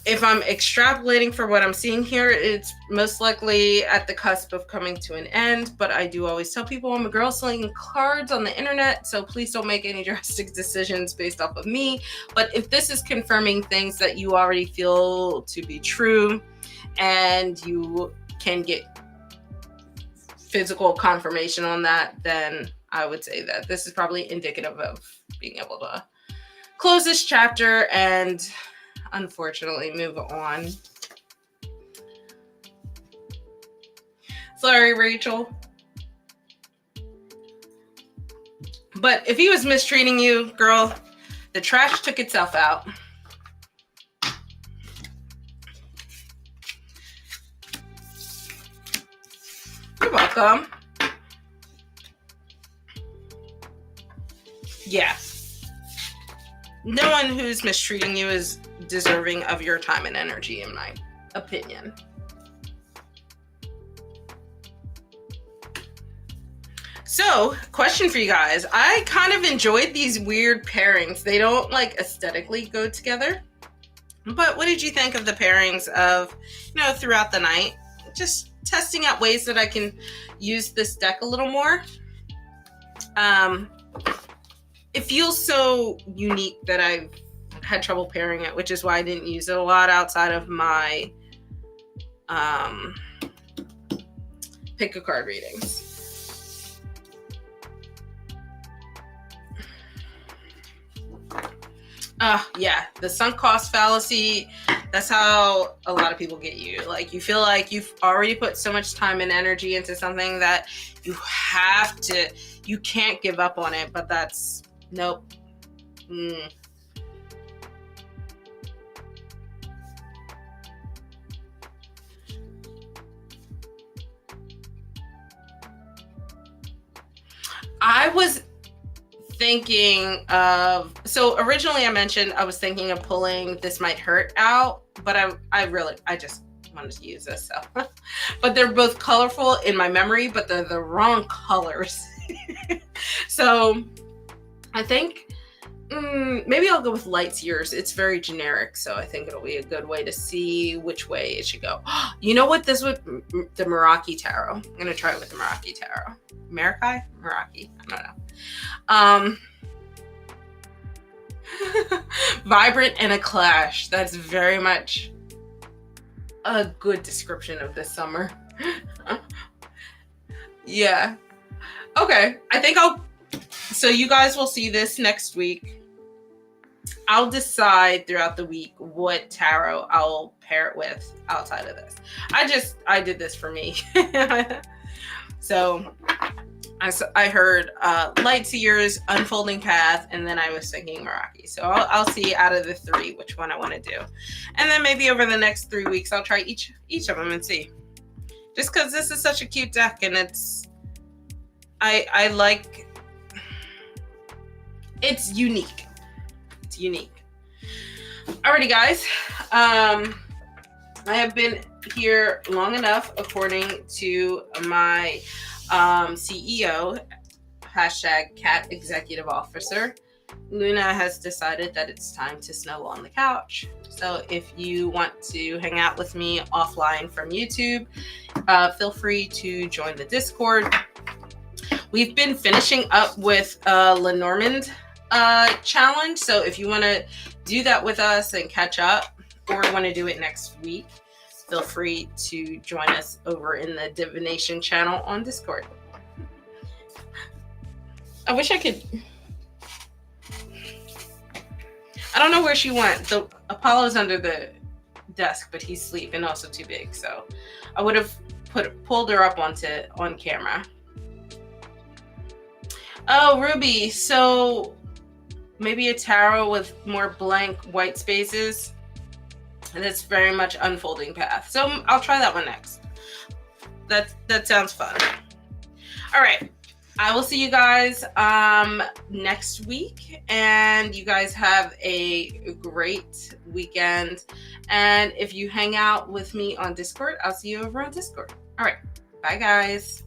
If I'm extrapolating for what I'm seeing here, it's most likely at the cusp of coming to an end. But I do always tell people I'm a girl selling cards on the internet, so please don't make any drastic decisions based off of me. But if this is confirming things that you already feel to be true, and you can get physical confirmation on that, then I would say that this is probably indicative of being able to close this chapter and unfortunately move on. Sorry, Rachel. But if he was mistreating you, girl, the trash took itself out. You're welcome. Yeah. No one who's mistreating you is deserving of your time and energy, in my opinion. So, question for you guys. I kind of enjoyed these weird pairings. They don't like aesthetically go together. But what did you think of the pairings of, throughout the night? Just testing out ways that I can use this deck a little more. It feels so unique that I've had trouble pairing it, which is why I didn't use it a lot outside of my pick a card readings. Yeah, the sunk cost fallacy, that's how a lot of people get you. Like, you feel like you've already put so much time and energy into something that you can't give up on it, but nope. I was thinking of, so originally I mentioned I was thinking of pulling This Might Hurt out, but I just wanted to use this. So, but they're both colorful in my memory, but they're the wrong colors. So I think maybe I'll go with Light's Years. It's very generic, so I think it'll be a good way to see which way it should go. You know what? This would, the Meraki Tarot. I'm going to try it with the Meraki Tarot. Meraki? Meraki. I don't know. Vibrant and a Clash. That's very much a good description of this summer. Yeah. Okay. I think so you guys will see this next week. I'll decide throughout the week what tarot I'll pair it with outside of this. I did this for me. So I heard Light's Years, Unfolding Path, and then I was thinking Meraki. So I'll see out of the three which one I want to do. And then maybe over the next 3 weeks, I'll try each of them and see. Just because this is such a cute deck, and I like, it's unique. It's unique. Alrighty, guys. I have been here long enough, according to my CEO, hashtag Cat Executive Officer. Luna has decided that it's time to snuggle on the couch. So if you want to hang out with me offline from YouTube, feel free to join the Discord. We've been finishing up with Lenormand challenge. So if you want to do that with us and catch up, or want to do it next week, feel free to join us over in the Divination channel on Discord. I wish I could. I don't know where she went. The Apollo's under the desk, but he's asleep and also too big. So I would have pulled her up on camera. Oh, Ruby. So maybe a tarot with more blank white spaces. And it's very much Unfolding Path. So I'll try that one next. That sounds fun. All right. I will see you guys next week. And you guys have a great weekend. And if you hang out with me on Discord, I'll see you over on Discord. All right. Bye, guys.